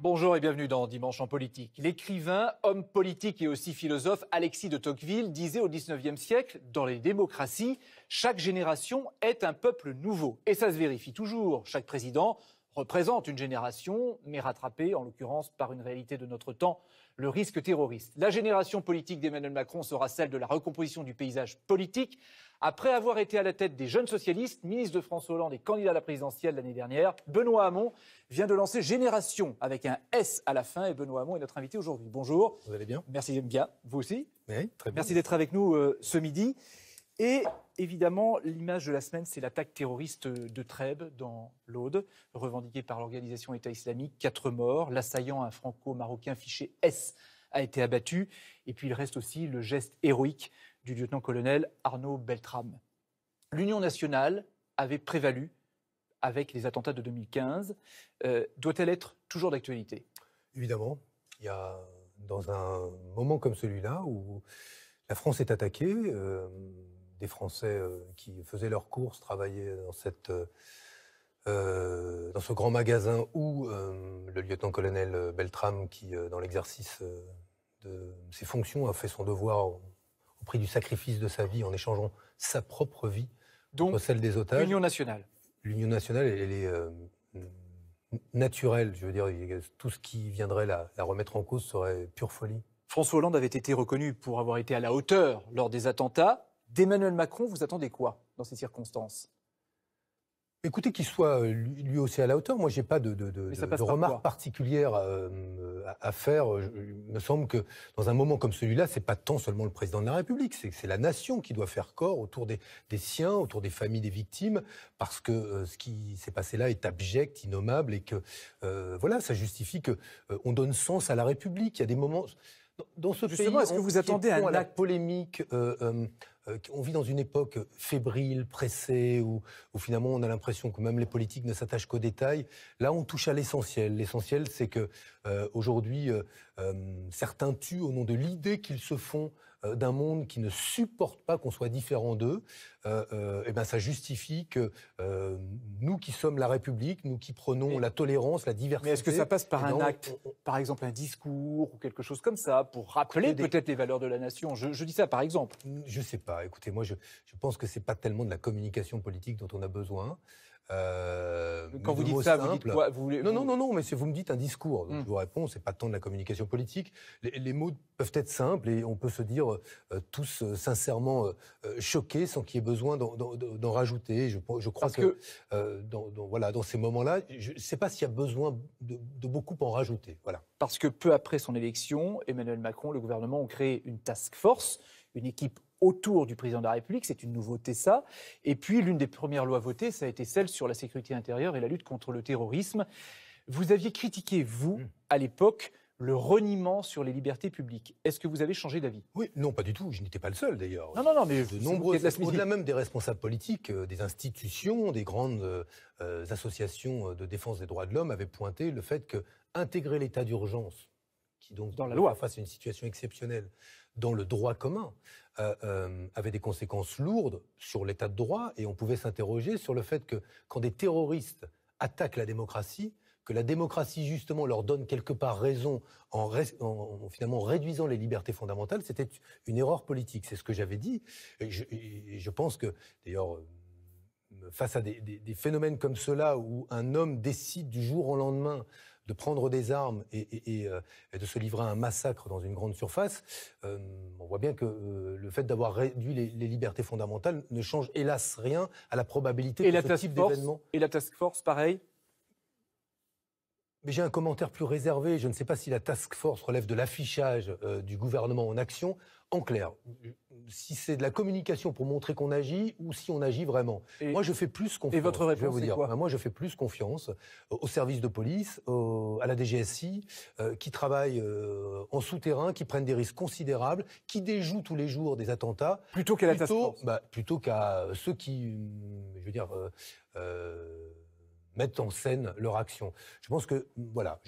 Bonjour et bienvenue dans Dimanche en politique. L'écrivain, homme politique et aussi philosophe Alexis de Tocqueville disait au XIXe siècle, dans les démocraties, chaque génération est un peuple nouveau. Et ça se vérifie toujours. Chaque président représente une génération, mais rattrapée, en l'occurrence, par une réalité de notre temps, le risque terroriste. La génération politique d'Emmanuel Macron sera celle de la recomposition du paysage politique. Après avoir été à la tête des Jeunes Socialistes, ministre de François Hollande et candidat à la présidentielle l'année dernière, Benoît Hamon vient de lancer Génération avec un S à la fin. Et Benoît Hamon est notre invité aujourd'hui. Bonjour. Vous allez bien? Merci bien. Vous aussi? Oui, très bien. Merci d'être avec nous ce midi. Et évidemment, l'image de la semaine, c'est l'attaque terroriste de Trèbes dans l'Aude, revendiquée par l'organisation État islamique. 4 morts. L'assaillant, un franco-marocain fiché S, a été abattu. Et puis il reste aussi le geste héroïque du lieutenant-colonel Arnaud Beltrame. L'Union nationale avait prévalu avec les attentats de 2015. Doit-elle être toujours d'actualité? Évidemment, il y a dans un moment comme celui-là où la France est attaquée, des Français qui faisaient leurs courses travaillaient dans ce grand magasin où le lieutenant-colonel Beltrame, qui dans l'exercice de ses fonctions a fait son devoir au prix du sacrifice de sa vie en échangeant sa propre vie contre celle des otages. L'Union nationale. L'Union nationale, elle est naturelle. Je veux dire, tout ce qui viendrait la remettre en cause serait pure folie. François Hollande avait été reconnu pour avoir été à la hauteur lors des attentats. D'Emmanuel Macron, vous attendez quoi dans ces circonstances? Écoutez, qu'il soit lui aussi à la hauteur, moi j'ai pas de remarques particulières à faire. Il me semble que dans un moment comme celui-là, c'est pas tant seulement le président de la République, c'est la nation qui doit faire corps autour des siens, autour des familles des victimes, parce que ce qui s'est passé là est abject, innommable, et que voilà, ça justifie que on donne sens à la République. Il y a des moments dans ce Justement, pays, est-ce que vous attendez un acte polémique? On vit dans une époque fébrile, pressée, où finalement on a l'impression que même les politiques ne s'attachent qu'aux détails. Là, on touche à l'essentiel. L'essentiel, c'est que aujourd'hui, certains tuent au nom de l'idée qu'ils se font d'un monde qui ne supporte pas qu'on soit différent d'eux. Et ben, ça justifie que nous qui sommes la République, nous qui prenons la tolérance, la diversité. Mais est-ce que ça passe par un acte, par exemple un discours ou quelque chose comme ça, pour rappeler peut-être les valeurs de la nation? Je dis ça par exemple. Je sais pas. Écoutez, moi, je pense que c'est pas tellement de la communication politique dont on a besoin. Quand vous dites ça, vous dites quoi? Non, mais si vous me dites un discours, donc je vous réponds, c'est pas tant de la communication politique. Les mots peuvent être simples et on peut se dire tous sincèrement choqués sans qu'il y ait besoin d'en rajouter. Je crois que dans ces moments-là, je ne sais pas s'il y a besoin de beaucoup en rajouter. Voilà. Parce que peu après son élection, Emmanuel Macron, le gouvernement ont créé une task force, une équipe autour du président de la République, c'est une nouveauté ça. Et puis l'une des premières lois votées, ça a été celle sur la sécurité intérieure et la lutte contre le terrorisme. Vous aviez critiqué, vous, à l'époque, le reniement sur les libertés publiques. Est-ce que vous avez changé d'avis? Oui, non, pas du tout. Je n'étais pas le seul, d'ailleurs. Non, mais de nombreux, au-delà même des responsables politiques, des institutions, des grandes associations de défense des droits de l'homme avaient pointé le fait que intégrer l'état d'urgence, qui donc dans la loi face à une situation exceptionnelle, dans le droit commun, avait des conséquences lourdes sur l'état de droit, et on pouvait s'interroger sur le fait que quand des terroristes attaquent la démocratie, que la démocratie justement leur donne quelque part raison en finalement réduisant les libertés fondamentales, c'était une erreur politique. C'est ce que j'avais dit, et je pense que d'ailleurs face à des phénomènes comme cela où un homme décide du jour au lendemain de prendre des armes et de se livrer à un massacre dans une grande surface, on voit bien que le fait d'avoir réduit les libertés fondamentales ne change hélas rien à la probabilité que ce type d'événement... Et la task force, pareil? Mais j'ai un commentaire plus réservé. Je ne sais pas si la task force relève de l'affichage du gouvernement en action. En clair, si c'est de la communication pour montrer qu'on agit ou si on agit vraiment. Moi, je fais plus confiance. Et votre réponse, je vais vous dire. quoi? Moi, je fais plus confiance aux services de police, à la DGSI, qui travaillent en souterrain, qui prennent des risques considérables, qui déjouent tous les jours des attentats. Plutôt qu'à la task force. Plutôt qu'à ceux qui, je veux dire... mettent en scène leur action. Je pense que, voilà,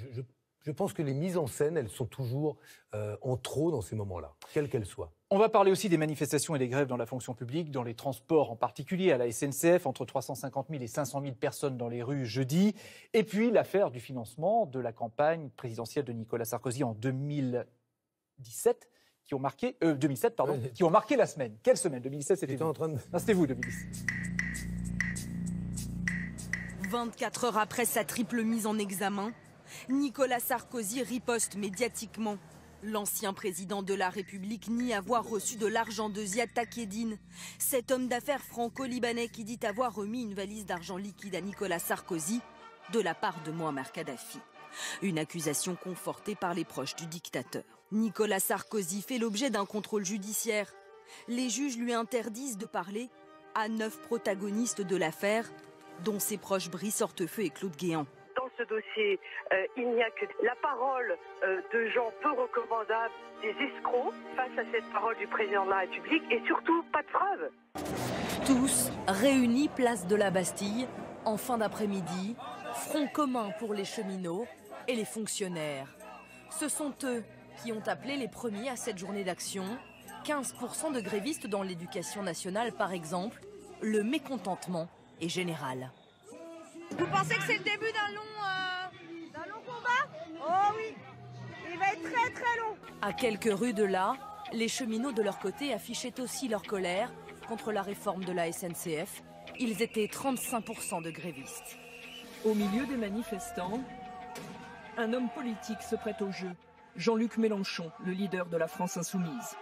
Je pense que les mises en scène, elles sont toujours en trop dans ces moments-là, quelles qu'elles soient. On va parler aussi des manifestations et des grèves dans la fonction publique, dans les transports en particulier, à la SNCF, entre 350 000 et 500 000 personnes dans les rues jeudi. Et puis l'affaire du financement de la campagne présidentielle de Nicolas Sarkozy en 2017, qui ont marqué, 2007, pardon, qui ont marqué la semaine. Quelle semaine? 2017, c'était vous. En train de... Non, c'était vous, 2017. 24 heures après sa triple mise en examen, Nicolas Sarkozy riposte médiatiquement. L'ancien président de la République nie avoir reçu de l'argent de Ziad Takedine, cet homme d'affaires franco-libanais qui dit avoir remis une valise d'argent liquide à Nicolas Sarkozy de la part de Mouammar Kadhafi. Une accusation confortée par les proches du dictateur. Nicolas Sarkozy fait l'objet d'un contrôle judiciaire. Les juges lui interdisent de parler à 9 protagonistes de l'affaire, dont ses proches Brice Hortefeux et Claude Guéant. Dans ce dossier, il n'y a que la parole de gens peu recommandables, des escrocs, face à cette parole du président de la République, et surtout pas de preuves. Tous réunis place de la Bastille, en fin d'après-midi, front commun pour les cheminots et les fonctionnaires. Ce sont eux qui ont appelé les premiers à cette journée d'action. 15% de grévistes dans l'éducation nationale, par exemple. Le mécontentement est général. Vous pensez que c'est le début d'un long combat? Oh oui, il va être très très long. À quelques rues de là, les cheminots de leur côté affichaient aussi leur colère contre la réforme de la SNCF. Ils étaient 35% de grévistes. Au milieu des manifestants, un homme politique se prête au jeu. Jean-Luc Mélenchon, le leader de la France insoumise.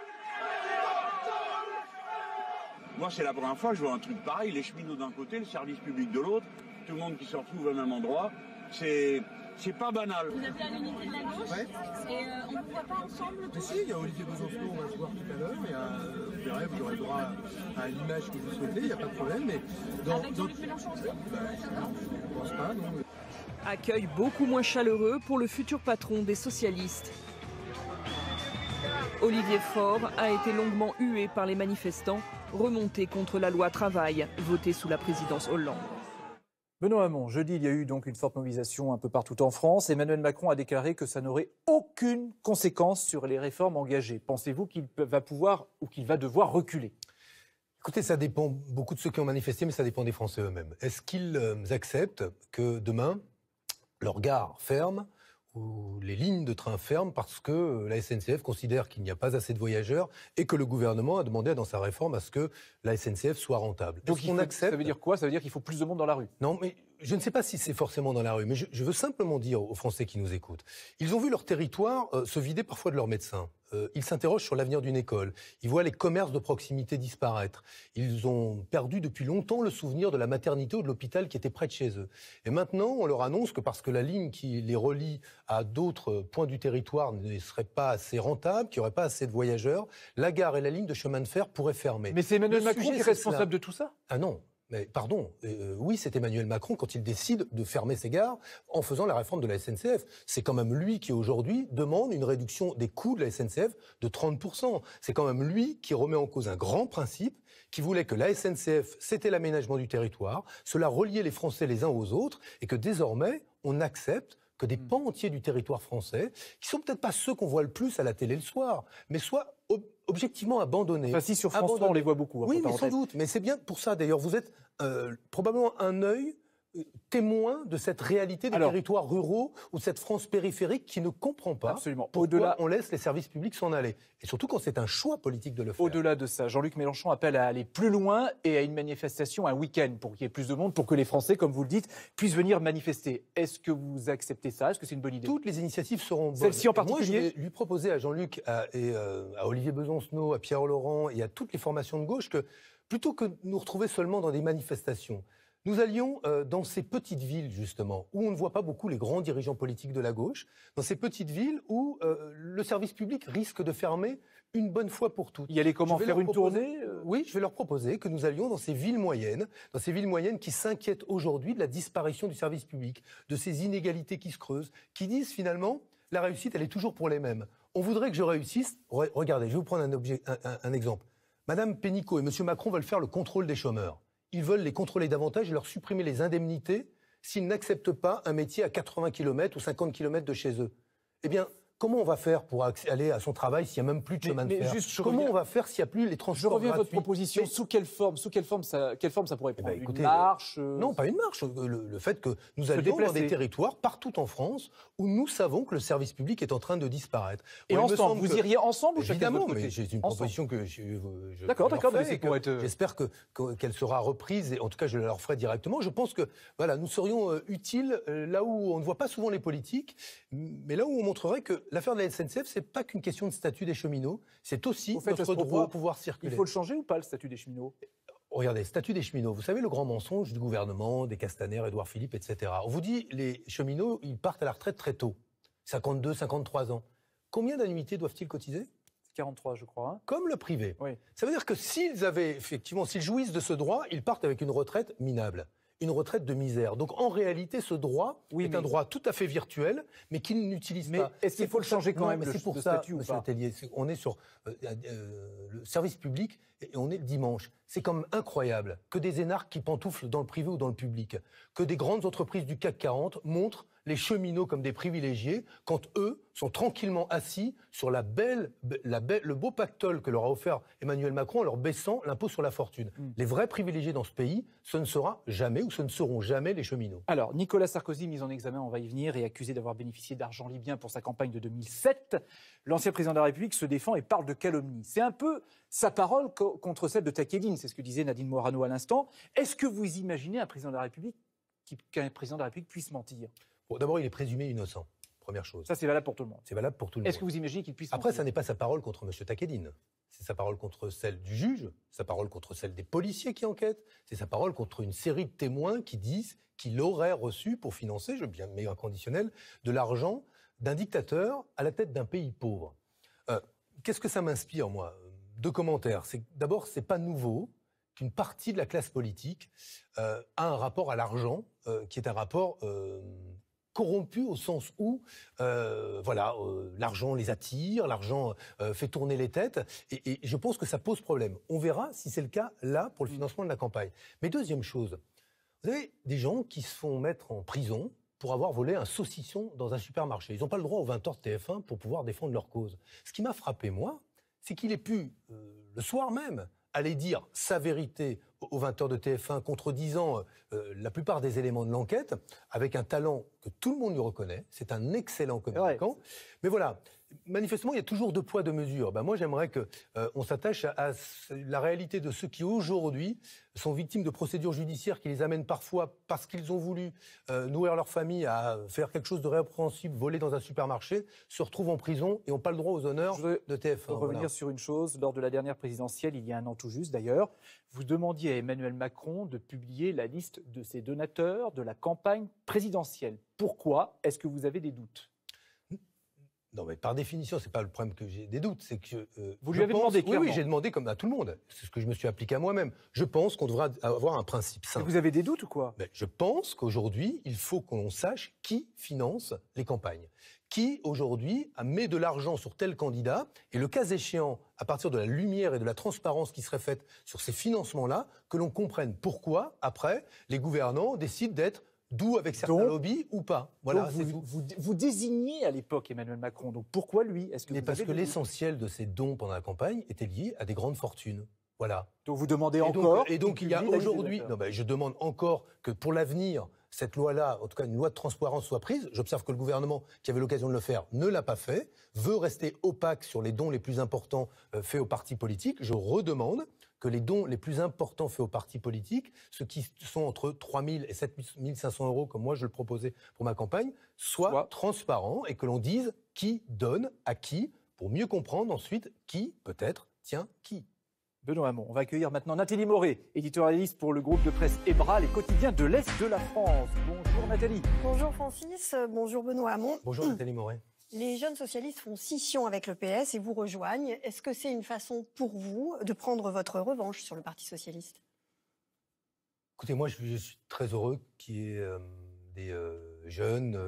Moi, c'est la première fois que je vois un truc pareil, les cheminots d'un côté, le service public de l'autre, tout le monde qui se retrouve au même endroit. C'est pas banal. Vous appelez à l'unité de la gauche, ouais. Et on ne vous voit pas ensemble? Mais si, il y a Olivier Besancenot, on va se voir tout à l'heure. Vous verrez, vous aurez droit à l'image que vous souhaitez, il n'y a pas de problème. Mais avec Jean-Luc Mélenchon aussi? Je pense pas, non. Accueil beaucoup moins chaleureux pour le futur patron des socialistes. Olivier Faure a été longuement hué par les manifestants, remontés contre la loi travail, votée sous la présidence Hollande. Benoît Hamon, jeudi, il y a eu donc une forte mobilisation un peu partout en France. Emmanuel Macron a déclaré que ça n'aurait aucune conséquence sur les réformes engagées. Pensez-vous qu'il va pouvoir ou qu'il va devoir reculer? Écoutez, ça dépend beaucoup de ceux qui ont manifesté, mais ça dépend des Français eux-mêmes. Est-ce qu'ils acceptent que demain, leur gare ferme ou les lignes de train ferment parce que la SNCF considère qu'il n'y a pas assez de voyageurs et que le gouvernement a demandé dans sa réforme à ce que la SNCF soit rentable? Donc on accepte. Ça veut dire quoi? Ça veut dire qu'il faut plus de monde dans la rue? Non, mais je ne sais pas si c'est forcément dans la rue, mais je veux simplement dire aux Français qui nous écoutent, ils ont vu leur territoire se vider parfois de leurs médecins. Ils s'interrogent sur l'avenir d'une école. Ils voient les commerces de proximité disparaître. Ils ont perdu depuis longtemps le souvenir de la maternité ou de l'hôpital qui était près de chez eux. Et maintenant, on leur annonce que parce que la ligne qui les relie à d'autres points du territoire ne serait pas assez rentable, qu'il n'y aurait pas assez de voyageurs, la gare et la ligne de chemin de fer pourraient fermer. Mais c'est Emmanuel Macron qui est responsable de tout ça? Ah non. Mais pardon, oui, c'est Emmanuel Macron quand il décide de fermer ses gares en faisant la réforme de la SNCF. C'est quand même lui qui aujourd'hui demande une réduction des coûts de la SNCF de 30%. C'est quand même lui qui remet en cause un grand principe qui voulait que la SNCF, c'était l'aménagement du territoire, cela reliait les Français les uns aux autres et que désormais, on accepte que des pans entiers du territoire français, qui sont peut-être pas ceux qu'on voit le plus à la télé le soir, mais soient objectivement abandonnés. Enfin, si sur France 3, on les voit beaucoup. Oui, mais sans doute. Mais c'est bien pour ça, d'ailleurs. Vous êtes probablement un œil témoin de cette réalité des territoires ruraux ou de cette France périphérique qui ne comprend pas pourquoi on laisse les services publics s'en aller. Et surtout quand c'est un choix politique de le faire. Au-delà de ça, Jean-Luc Mélenchon appelle à aller plus loin et à une manifestation un week-end pour qu'il y ait plus de monde, pour que les Français, comme vous le dites, puissent venir manifester. Est-ce que vous acceptez ça? Est-ce que c'est une bonne idée? Toutes les initiatives seront bonnes. Celle-ci en particulier? Moi, je vais lui proposer à Jean-Luc et à Olivier Besancenot, à Pierre Laurent et à toutes les formations de gauche que, plutôt que de nous retrouver seulement dans des manifestations, nous allions dans ces petites villes, justement, où on ne voit pas beaucoup les grands dirigeants politiques de la gauche, dans ces petites villes où le service public risque de fermer une bonne fois pour toutes. Y aller comment? Faire une tournée? Oui, je vais leur proposer que nous allions dans ces villes moyennes qui s'inquiètent aujourd'hui de la disparition du service public, de ces inégalités qui se creusent, qui disent finalement, la réussite, elle est toujours pour les mêmes. On voudrait que je réussisse. Regardez, je vais vous prendre un exemple. Madame Pénicaud et Monsieur Macron veulent faire le contrôle des chômeurs. Ils veulent les contrôler davantage et leur supprimer les indemnités s'ils n'acceptent pas un métier à 80 km ou 50 km de chez eux. Eh bien, comment on va faire pour aller à son travail s'il n'y a même plus de chemin de fer? Comment on va faire s'il n'y a plus les transports gratuits? Je reviens à votre proposition. Sous quelle forme ça pourrait prendre? Écoutez, une marche Non, pas une marche. Le fait que nous allions dans des territoires partout en France où nous savons que le service public est en train de disparaître. Et ensemble, vous iriez ensemble ou chacun de Évidemment, votre côté? mais j'ai une proposition que je D'accord, leur mais fais c'est pour être... J'espère qu'elle sera reprise, et en tout cas je la leur ferai directement. Je pense que voilà, nous serions utiles là où on ne voit pas souvent les politiques, mais là où on montrerait que l'affaire de la SNCF, c'est pas qu'une question de statut des cheminots, c'est aussi notre droit à pouvoir circuler. Il faut le changer ou pas, le statut des cheminots? Regardez, statut des cheminots. Vous savez le grand mensonge du gouvernement, des Castaner, Édouard Philippe, etc. On vous dit, les cheminots, ils partent à la retraite très tôt. 52, 53 ans. Combien d'annuités doivent-ils cotiser? 43, je crois. Hein. Comme le privé. Oui. Ça veut dire que s'ils jouissent de ce droit, ils partent avec une retraite minable. Une retraite de misère. Donc en réalité, ce droit est un droit tout à fait virtuel, mais qu'ils n'utilisent pas. Mais est-ce qu'il faut le changer quand même, c'est pour le ça, statut ou pas? Tellier, on est sur le service public et on est le dimanche. C'est quand même incroyable que des énarques qui pantouflent dans le privé ou dans le public, que des grandes entreprises du CAC 40 montrent les cheminots comme des privilégiés, quand eux sont tranquillement assis sur le beau pactole que leur a offert Emmanuel Macron en leur baissant l'impôt sur la fortune. Les vrais privilégiés dans ce pays, ce ne sera jamais ou ce ne seront jamais les cheminots. Alors, Nicolas Sarkozy, mis en examen, on va y venir, et accusé d'avoir bénéficié d'argent libyen pour sa campagne de 2007. L'ancien président de la République se défend et parle de calomnie. C'est un peu sa parole contre celle de Takedine, c'est ce que disait Nadine Morano à l'instant. Est-ce que vous imaginez qu'un président de la République puisse mentir? Bon, d'abord, il est présumé innocent, première chose. Ça, c'est valable pour tout le monde. C'est valable pour tout le monde. Est-ce que vous imaginez qu'il puisse mentir? Après, ça n'est pas sa parole contre M. Takedine. C'est sa parole contre celle du juge, sa parole contre celle des policiers qui enquêtent, c'est sa parole contre une série de témoins qui disent qu'il aurait reçu pour financer, je bien mets un conditionnel, de l'argent d'un dictateur à la tête d'un pays pauvre. Qu'est-ce que ça m'inspire, moi? Deux commentaires. D'abord, c'est pas nouveau qu'une partie de la classe politique a un rapport à l'argent qui est un rapport corrompu au sens où l'argent les attire, l'argent fait tourner les têtes, et je pense que ça pose problème. On verra si c'est le cas là pour le financement de la campagne. Mais deuxième chose, vous avez des gens qui se font mettre en prison pour avoir volé un saucisson dans un supermarché. Ils n'ont pas le droit aux 20h de TF1 pour pouvoir défendre leur cause. Ce qui m'a frappé, moi, c'est qu'il ait pu, le soir même, aller dire sa vérité aux 20h de TF1, contredisant la plupart des éléments de l'enquête, avec un talent que tout le monde lui reconnaît. C'est un excellent communicant. Ouais. Mais voilà, manifestement, il y a toujours deux poids, deux mesures. Moi, j'aimerais qu'on s'attache à la réalité de ceux qui, aujourd'hui, sont victimes de procédures judiciaires qui les amènent parfois, parce qu'ils ont voulu nourrir leur famille, à faire quelque chose de répréhensible, voler dans un supermarché, se retrouvent en prison et n'ont pas le droit aux honneurs de TF1. Je veux revenir sur une chose. Lors de la dernière présidentielle, il y a un an tout juste d'ailleurs, vous demandiez à Emmanuel Macron de publier la liste de ses donateurs de la campagne présidentielle. Pourquoi? Est-ce que vous avez des doutes? Non, mais par définition, c'est pas le problème que j'ai des doutes, c'est que vous lui avez demandé clairement. Oui, j'ai demandé comme à tout le monde. C'est ce que je me suis appliqué à moi-même. Je pense qu'on devrait avoir un principe simple. Mais vous avez des doutes ou quoi? Je pense qu'aujourd'hui, il faut qu'on sache qui finance les campagnes, qui aujourd'hui met de l'argent sur tel candidat, et le cas échéant, à partir de la lumière et de la transparence qui serait faite sur ces financements-là, que l'on comprenne pourquoi après les gouvernants décident d'être doux avec certains lobbies ou pas. Voilà, vous désigniez à l'époque Emmanuel Macron. Donc pourquoi lui? Mais parce que l'essentiel de ces dons pendant la campagne était lié à des grandes fortunes. Voilà. Donc vous demandez encore. Et donc il y a aujourd'hui. Je demande encore que pour l'avenir, cette loi-là, en tout cas une loi de transparence, soit prise. J'observe que le gouvernement, qui avait l'occasion de le faire, ne l'a pas fait, veut rester opaque sur les dons les plus importants faits aux partis politiques. Je redemande que les dons les plus importants faits aux partis politiques, ceux qui sont entre 3 000 et 7 500 euros, comme moi je le proposais pour ma campagne, soient transparents et que l'on dise qui donne à qui, pour mieux comprendre ensuite qui, peut-être, tient qui. Benoît Hamon, on va accueillir maintenant Nathalie Moret, éditorialiste pour le groupe de presse EBRA, les quotidiens de l'Est de la France. Bonjour Nathalie. Bonjour Francis, bonjour Benoît Hamon. Bonjour Nathalie Moret. Les jeunes socialistes font scission avec le PS et vous rejoignent. Est-ce que c'est une façon pour vous de prendre votre revanche sur le Parti socialiste? Écoutez, moi je suis très heureux qu'il y ait des jeunes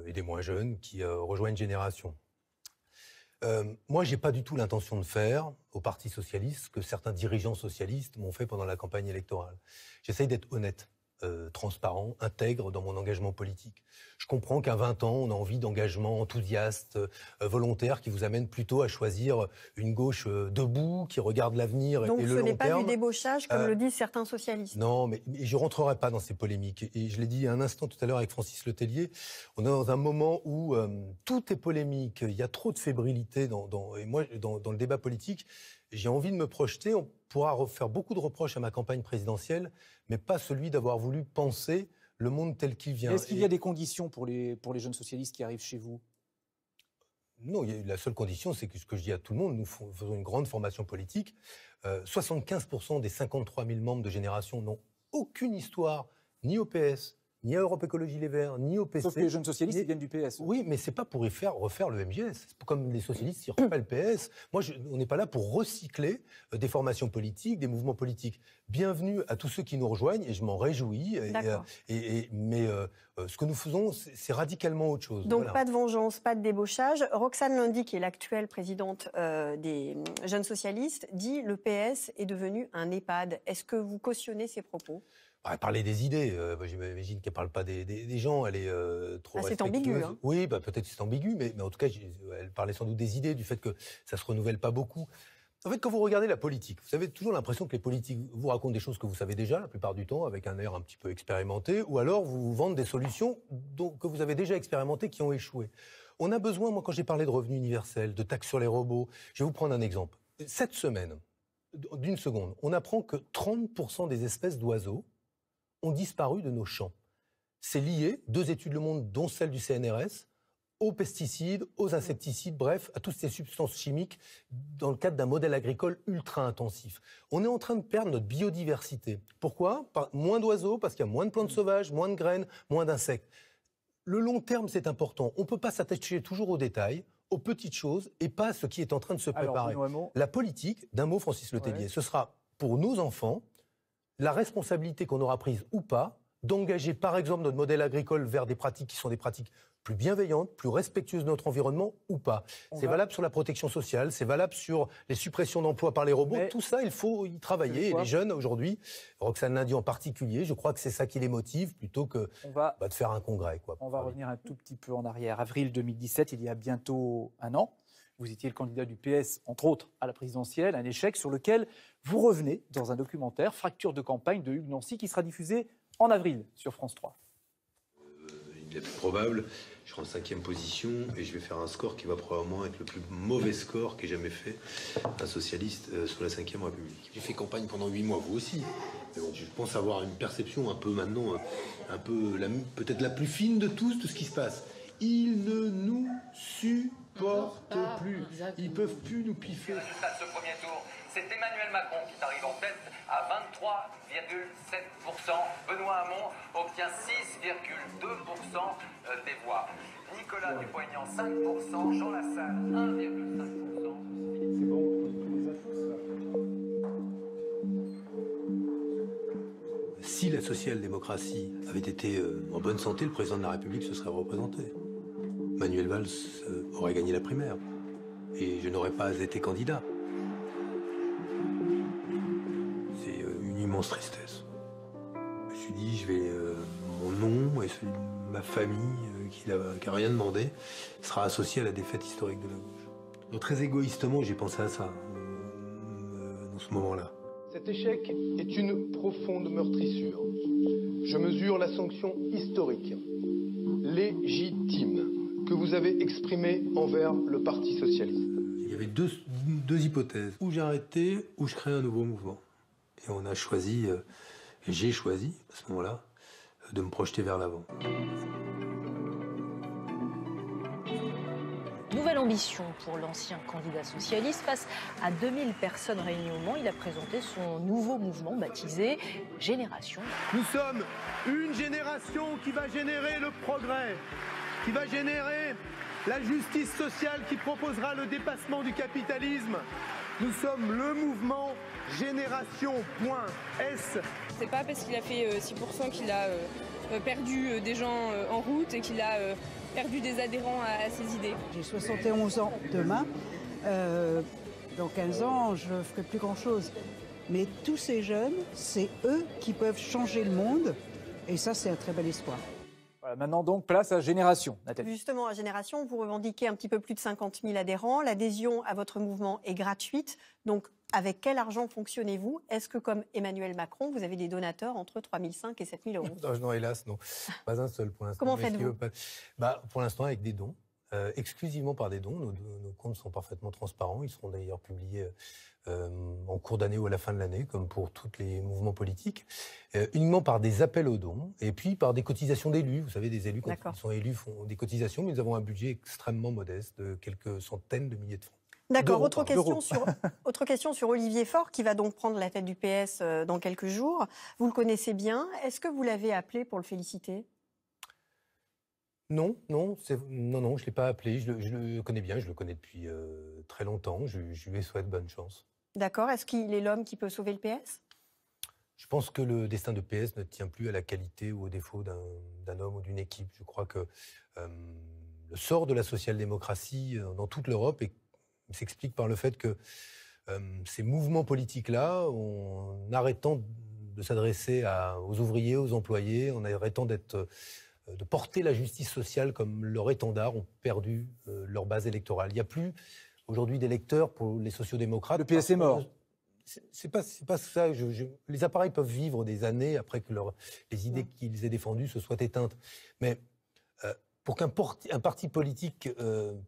et des moins jeunes qui rejoignent Génération. Moi, j'ai pas du tout l'intention de faire au Parti socialiste ce que certains dirigeants socialistes m'ont fait pendant la campagne électorale. J'essaye d'être honnête transparent, intègre dans mon engagement politique. Je comprends qu'à 20 ans, on a envie d'engagement enthousiaste, volontaire, qui vous amène plutôt à choisir une gauche debout, qui regarde l'avenir et le long terme. Donc ce n'est pas du débauchage, comme le disent certains socialistes. Non, mais je ne rentrerai pas dans ces polémiques. Et je l'ai dit un instant tout à l'heure avec Francis Letellier, on est dans un moment où tout est polémique, il y a trop de fébrilité et moi, dans le débat politique. J'ai envie de me projeter, on pourra faire beaucoup de reproches à ma campagne présidentielle, mais pas celui d'avoir voulu penser le monde tel qu'il vient. Est-ce qu'il y a des conditions pour les jeunes socialistes qui arrivent chez vous ? Non, la seule condition, c'est que ce que je dis à tout le monde, nous faisons une grande formation politique. 75% des 53 000 membres de Génération n'ont aucune histoire, ni au PS, ni à Europe Écologie Les Verts, ni au PC. Sauf que les jeunes socialistes, ils viennent du PS. Oui, mais c'est pas pour refaire le MGS. C'est comme les socialistes, ils refont pas le PS. Moi, on n'est pas là pour recycler des formations politiques, des mouvements politiques. Bienvenue à tous ceux qui nous rejoignent, et je m'en réjouis. Mais ce que nous faisons, c'est radicalement autre chose. Donc pas de vengeance, pas de débauchage. Roxane Lundy, qui est l'actuelle présidente des jeunes socialistes, dit le PS est devenu un EHPAD. Est-ce que vous cautionnez ces propos ? Elle parlait des idées. J'imagine qu'elle ne parle pas des gens. Elle est trop respectueuse. C'est ambigu. Hein. Oui, peut-être que c'est ambigu, mais en tout cas, elle parlait sans doute des idées, du fait que ça ne se renouvelle pas beaucoup. En fait, quand vous regardez la politique, vous avez toujours l'impression que les politiques vous racontent des choses que vous savez déjà, la plupart du temps, avec un air un petit peu expérimenté, ou alors vous vendent des solutions que vous avez déjà expérimentées, qui ont échoué. On a besoin, moi, quand j'ai parlé de revenu universel, de taxes sur les robots, je vais vous prendre un exemple. Cette semaine, d'une seconde, on apprend que 30% des espèces d'oiseaux ont disparu de nos champs. C'est lié, 2 études Le Monde, dont celle du CNRS, aux pesticides, aux insecticides, bref, à toutes ces substances chimiques dans le cadre d'un modèle agricole ultra intensif. On est en train de perdre notre biodiversité. Pourquoi ? Moins d'oiseaux, parce qu'il y a moins de plantes sauvages, moins de graines, moins d'insectes. Le long terme, c'est important. On ne peut pas s'attacher toujours aux détails, aux petites choses, et pas à ce qui est en train de se préparer. La politique, d'un mot, Francis Letellier, ce sera pour nos enfants la responsabilité qu'on aura prise ou pas d'engager par exemple notre modèle agricole vers des pratiques qui sont des pratiques plus bienveillantes, plus respectueuses de notre environnement ou pas. C'est valable sur la protection sociale, c'est valable sur les suppressions d'emplois par les robots. Tout ça, il faut y travailler. Et les jeunes aujourd'hui, Roxane Lundy en particulier, je crois que c'est ça qui les motive plutôt que de faire un congrès. On va revenir un tout petit peu en arrière. Avril 2017, il y a bientôt un an. Vous étiez le candidat du PS, entre autres, à la présidentielle, un échec sur lequel vous revenez dans un documentaire, Fracture de campagne de Hugues Nancy, qui sera diffusé en avril sur France 3. Il est plus probable, je serai en 5e position et je vais faire un score qui va probablement être le plus mauvais score qu'ait jamais fait un socialiste sur la 5e République. J'ai fait campagne pendant 8 mois, vous aussi. Mais bon, je pense avoir une perception un peu maintenant, peut-être la plus fine de tous, de ce qui se passe. Ils ne nous supportent plus. Ils peuvent plus nous piffer. Le résultat de ce premier tour, c'est Emmanuel Macron qui arrive en tête à 23,7%. Benoît Hamon obtient 6,2% des voix. Nicolas Dupont-Aignan, 5%. Jean Lassalle, 1,5%. C'est bon, les infos, ça. Si la social-démocratie avait été en bonne santé, le président de la République se serait représenté. Manuel Valls aurait gagné la primaire. Et je n'aurais pas été candidat. C'est une immense tristesse. Je me suis dit, je vais, mon nom et celui de ma famille, qui n'a rien demandé, sera associé à la défaite historique de la gauche. Donc très égoïstement, j'ai pensé à ça, dans ce moment-là. Cet échec est une profonde meurtrissure. Je mesure la sanction historique, légitime, que vous avez exprimée envers le Parti socialiste. Il y avait deux hypothèses. Ou j'arrêtais, ou je créais un nouveau mouvement. Et on a choisi, et j'ai choisi, à ce moment-là, de me projeter vers l'avant. Nouvelle ambition pour l'ancien candidat socialiste. Face à 2000 personnes réunies au Mans, il a présenté son nouveau mouvement baptisé Génération. Nous sommes une génération qui va générer le progrès, qui va générer la justice sociale, qui proposera le dépassement du capitalisme. Nous sommes le mouvement Génération.S. C'est pas parce qu'il a fait 6% qu'il a perdu des gens en route et qu'il a perdu des adhérents à ses idées. J'ai 71 ans demain. Dans 15 ans, je ne ferai plus grand-chose. Mais tous ces jeunes, c'est eux qui peuvent changer le monde Et ça, c'est un très bel espoir. Voilà, maintenant donc, place à Génération, Nathalie. Justement, à Génération, vous revendiquez un petit peu plus de 50 000 adhérents. L'adhésion à votre mouvement est gratuite. Donc, avec quel argent fonctionnez-vous? Est-ce que, comme Emmanuel Macron, vous avez des donateurs entre 3 500 et 7 000 euros? Non, hélas, non. Pas un seul pour l'instant. Comment faites-vous? Pour l'instant, avec des dons. Exclusivement par des dons. Nos comptes sont parfaitement transparents. Ils seront d'ailleurs publiés en cours d'année ou à la fin de l'année, comme pour tous les mouvements politiques. Uniquement par des appels aux dons et puis par des cotisations d'élus. Vous savez, des élus, quand ils sont élus, font des cotisations, mais nous avons un budget extrêmement modeste de quelques centaines de milliers de francs. D'accord. Autre question sur Olivier Faure, qui va donc prendre la tête du PS dans quelques jours. Vous le connaissez bien. Est-ce que vous l'avez appelé pour le féliciter? Non, je ne l'ai pas appelé. Je le connais bien, je le connais depuis très longtemps. Je lui souhaite bonne chance. D'accord. Est-ce qu'il est l'homme qui peut sauver le PS? Je pense que le destin de PS ne tient plus à la qualité ou au défaut d'un homme ou d'une équipe. Je crois que le sort de la social-démocratie dans toute l'Europe s'explique par le fait que ces mouvements politiques-là, en arrêtant de s'adresser aux ouvriers, aux employés, en arrêtant de porter la justice sociale comme leur étendard, ont perdu leur base électorale. Il n'y a plus aujourd'hui d'électeurs pour les sociodémocrates. Le PS est mort. C'est pas ça. Les appareils peuvent vivre des années après que les idées qu'ils aient défendues se soient éteintes. Mais pour qu'un parti politique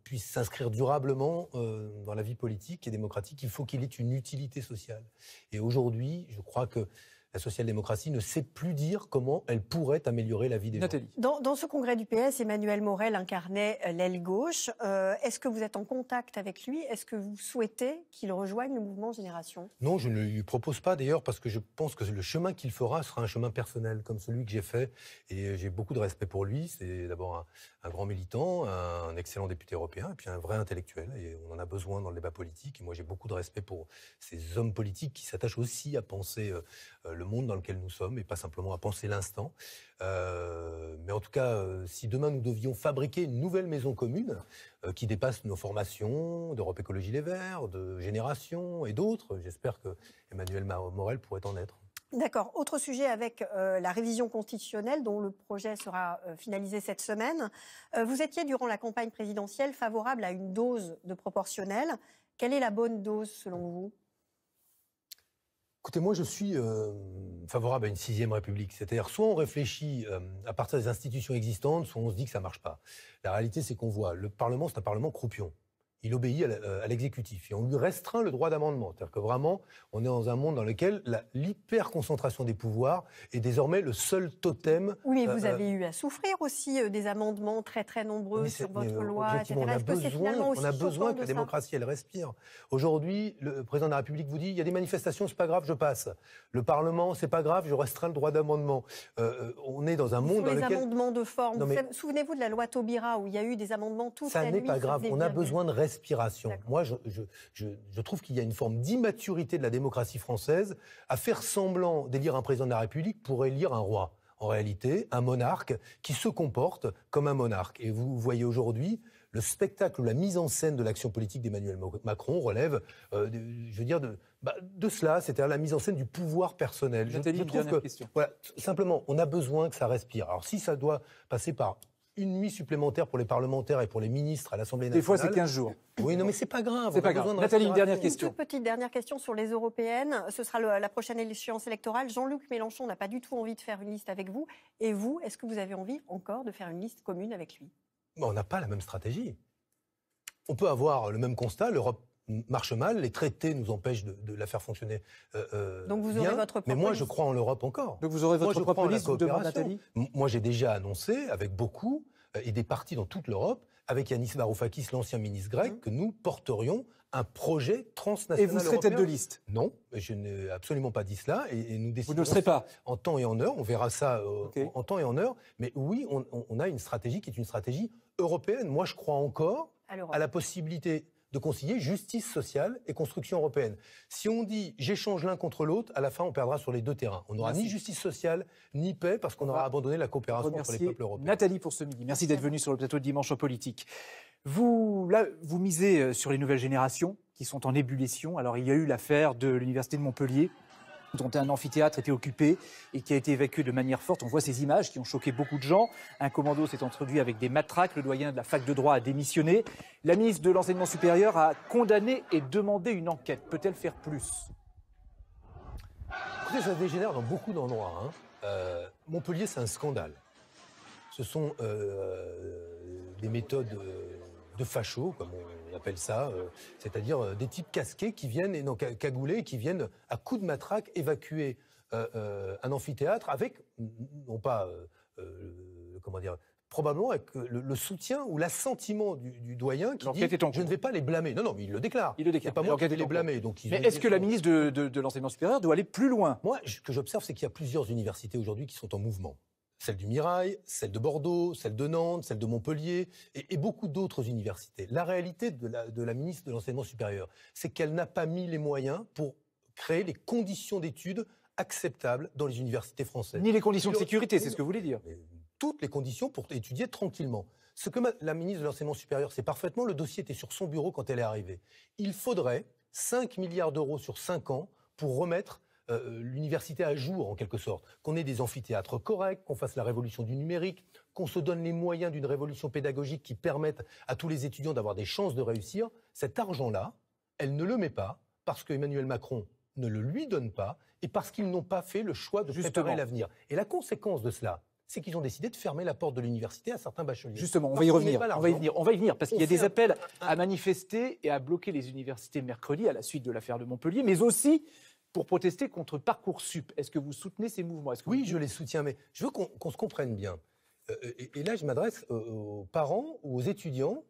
puisse s'inscrire durablement dans la vie politique et démocratique, il faut qu'il ait une utilité sociale. Et aujourd'hui, je crois que la social-démocratie ne sait plus dire comment elle pourrait améliorer la vie des gens. Dans ce congrès du PS, Emmanuel Morel incarnait l'aile gauche. Est-ce que vous êtes en contact avec lui? Est-ce que vous souhaitez qu'il rejoigne le mouvement Génération? Non, je ne lui propose pas d'ailleurs, parce que je pense que le chemin qu'il fera sera un chemin personnel, comme celui que j'ai fait. Et j'ai beaucoup de respect pour lui. C'est d'abord un grand militant, un excellent député européen, et puis un vrai intellectuel. Et on en a besoin dans le débat politique. Et moi, j'ai beaucoup de respect pour ces hommes politiques qui s'attachent aussi à penser le monde dans lequel nous sommes et pas simplement à penser l'instant. Mais en tout cas, si demain nous devions fabriquer une nouvelle maison commune qui dépasse nos formations d'Europe Écologie Les Verts, de Génération et d'autres, j'espère que Emmanuel Morel pourrait en être. D'accord. Autre sujet avec la révision constitutionnelle dont le projet sera finalisé cette semaine. Vous étiez durant la campagne présidentielle favorable à une dose de proportionnelle. Quelle est la bonne dose selon vous? Écoutez, moi je suis favorable à une 6e République. C'est-à-dire soit on réfléchit à partir des institutions existantes, soit on se dit que ça ne marche pas. La réalité, c'est qu'on voit, le Parlement, c'est un Parlement croupion. Il obéit à l'exécutif et on lui restreint le droit d'amendement. C'est-à-dire que vraiment, on est dans un monde dans lequel l'hyperconcentration des pouvoirs est désormais le seul totem. Oui, mais vous avez eu à souffrir aussi des amendements très très nombreux sur votre loi, etc. On a besoin que la démocratie, elle respire. Aujourd'hui, le président de la République vous dit, il y a des manifestations, c'est pas grave, je passe. Le Parlement, c'est pas grave, je restreins le droit d'amendement. On est dans un monde dans lequel... les amendements de forme. Souvenez-vous de la loi Taubira où il y a eu des amendements toute la nuit. Ça n'est pas grave, on a besoin de respiration. Moi, je trouve qu'il y a une forme d'immaturité de la démocratie française à faire semblant d'élire un président de la République pour élire un roi. En réalité, un monarque qui se comporte comme un monarque. Et vous voyez aujourd'hui, le spectacle ou la mise en scène de l'action politique d'Emmanuel Macron relève, de cela, c'est-à-dire la mise en scène du pouvoir personnel. Je trouve que, voilà, simplement, on a besoin que ça respire. Alors si ça doit passer par une nuit supplémentaire pour les parlementaires et pour les ministres à l'Assemblée nationale. Des fois, c'est 15 jours. Oui, non, mais c'est pas grave. C'est pas grave. Nathalie, une dernière question. Une toute petite dernière question sur les européennes. Ce sera la prochaine échéance électorale. Jean-Luc Mélenchon n'a pas du tout envie de faire une liste avec vous. Et vous, est-ce que vous avez envie encore de faire une liste commune avec lui? On n'a pas la même stratégie. On peut avoir le même constat. L'Europe marche mal, les traités nous empêchent de la faire fonctionner Donc vous bien, aurez votre propre mais moi liste. je crois en l'Europe encore. Donc vous aurez votre propre liste, vous demandez Nathalie? Moi j'ai déjà annoncé avec beaucoup et des partis dans toute l'Europe, avec Yanis Varoufakis, l'ancien ministre grec, que nous porterions un projet transnational. Et vous serez tête de liste? Non, je n'ai absolument pas dit cela. Et nous décidons. Vous ne le serez pas? En temps et en heure, on verra ça en temps et en heure. Mais oui, on a une stratégie qui est une stratégie européenne. Moi, je crois encore à la possibilité de concilier justice sociale et construction européenne. Si on dit j'échange l'un contre l'autre, à la fin on perdra sur les deux terrains. On n'aura ni justice sociale ni paix parce qu'on aura abandonné la coopération entre les peuples européens. Nathalie pour ce midi. Merci d'être venue sur le plateau de Dimanche en politique. Vous misez sur les nouvelles générations qui sont en ébullition. Alors il y a eu l'affaire de l'Université de Montpellier dont un amphithéâtre était occupé et qui a été évacué de manière forte. On voit ces images qui ont choqué beaucoup de gens. Un commando s'est introduit avec des matraques. Le doyen de la fac de droit a démissionné. La ministre de l'Enseignement supérieur a condamné et demandé une enquête. Peut-elle faire plus? Écoutez, ça dégénère dans beaucoup d'endroits. Montpellier, c'est un scandale. Ce sont des méthodes de fachos, comme on appelle ça, c'est-à-dire des types casqués qui viennent, et non cagoulés, qui viennent à coups de matraque évacuer un amphithéâtre avec, non pas, comment dire, probablement avec le soutien ou l'assentiment du doyen qui dit « je ne vais pas les blâmer ». Non, mais il le déclare. Il le déclare. C'est pas moi qui vais les blâmer. Mais est-ce que la ministre de l'Enseignement supérieur doit aller plus loin? Moi, ce que j'observe, c'est qu'il y a plusieurs universités aujourd'hui qui sont en mouvement. Celle du Mirail, celle de Bordeaux, celle de Nantes, celle de Montpellier et beaucoup d'autres universités. La réalité de la ministre de l'Enseignement supérieur, c'est qu'elle n'a pas mis les moyens pour créer les conditions d'études acceptables dans les universités françaises. Ni les conditions de sécurité, c'est ce que vous voulez dire. Toutes les conditions pour étudier tranquillement. Ce que la ministre de l'Enseignement supérieur sait parfaitement, le dossier était sur son bureau quand elle est arrivée. Il faudrait 5 milliards d'euros sur 5 ans pour remettre l'université à jour, en quelque sorte. Qu'on ait des amphithéâtres corrects, qu'on fasse la révolution du numérique, qu'on se donne les moyens d'une révolution pédagogique qui permette à tous les étudiants d'avoir des chances de réussir. Cet argent-là, elle ne le met pas parce qu'Emmanuel Macron ne le lui donne pas et parce qu'ils n'ont pas fait le choix de préparer l'avenir. Et la conséquence de cela, c'est qu'ils ont décidé de fermer la porte de l'université à certains bacheliers. Justement, on va y revenir, parce qu'il y a des appels à manifester et à bloquer les universités mercredi à la suite de l'affaire de Montpellier, mais aussi pour protester contre Parcoursup. Est-ce que vous soutenez ces mouvements? Oui, je les soutiens, mais je veux qu'on se comprenne bien. Et là, je m'adresse aux parents ou aux étudiants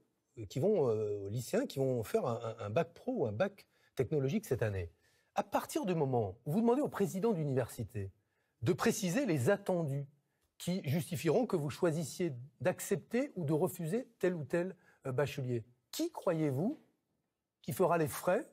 qui vont, aux lycéens, qui vont faire un bac pro ou un bac technologique cette année. À partir du moment où vous demandez au président d'université de préciser les attendus qui justifieront que vous choisissiez d'accepter ou de refuser tel ou tel bachelier, qui croyez-vous qui fera les frais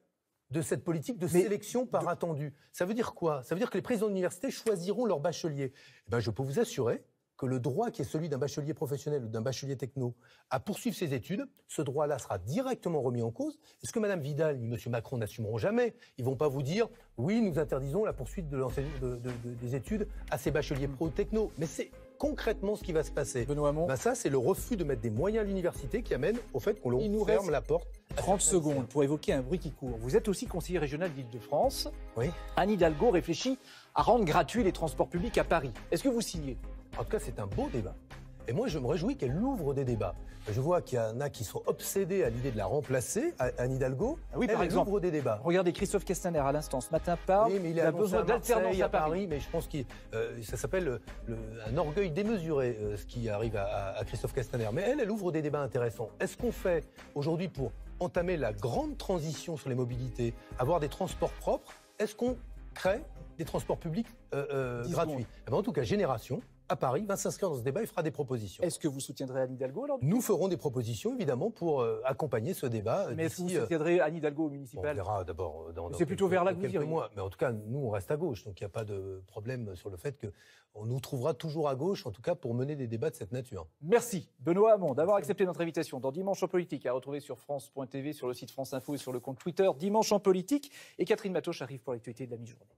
de cette politique de sélection par attendu? Ça veut dire quoi? Ça veut dire que les présidents d'université choisiront leurs bacheliers. Eh bien, je peux vous assurer que le droit qui est celui d'un bachelier professionnel ou d'un bachelier techno à poursuivre ses études, ce droit-là sera directement remis en cause. Est-ce que Mme Vidal ni M. Macron n'assumeront jamais? Ils ne vont pas vous dire « oui, nous interdisons la poursuite des études à ces bacheliers pro-techno ». Mais c'est concrètement ce qui va se passer. Benoît Hamon. Ça, c'est le refus de mettre des moyens à l'université qui amène au fait qu'on leur ferme la porte. 30 secondes pour évoquer un bruit qui court. Vous êtes aussi conseiller régional d'Île-de-France. Oui. Anne Hidalgo réfléchit à rendre gratuits les transports publics à Paris. Est-ce que vous signez? En tout cas, c'est un beau débat. Et moi, je me réjouis qu'elle ouvre des débats. Je vois qu'il y en a qui sont obsédés à l'idée de la remplacer, Anne Hidalgo. Oui, par exemple, elle ouvre des débats. Regardez, Christophe Castaner, à l'instant, ce matin, parle il a besoin d'alternance à Paris. Mais je pense que ça s'appelle un orgueil démesuré, ce qui arrive à Christophe Castaner. Mais elle ouvre des débats intéressants. Est-ce qu'on fait aujourd'hui pour entamer la grande transition sur les mobilités, avoir des transports propres? Est-ce qu'on crée des transports publics gratuits? En tout cas, Génération, à Paris, va s'inscrire dans ce débat et fera des propositions. Est-ce que vous soutiendrez Anne Hidalgo alors? Nous ferons des propositions, évidemment, pour accompagner ce débat. Mais est-ce que vous soutiendrez Anne Hidalgo au municipal? On verra d'abord dans c'est plutôt vers là que vous quelques mois. Mais en tout cas, nous, on reste à gauche. Donc, il n'y a pas de problème sur le fait qu'on nous trouvera toujours à gauche, en tout cas, pour mener des débats de cette nature. Merci, Benoît Hamon, d'avoir accepté notre invitation dans Dimanche en politique, à retrouver sur France.tv, sur le site France Info et sur le compte Twitter Dimanche en politique. Et Catherine Matoche arrive pour l'actualité de la mi-journée.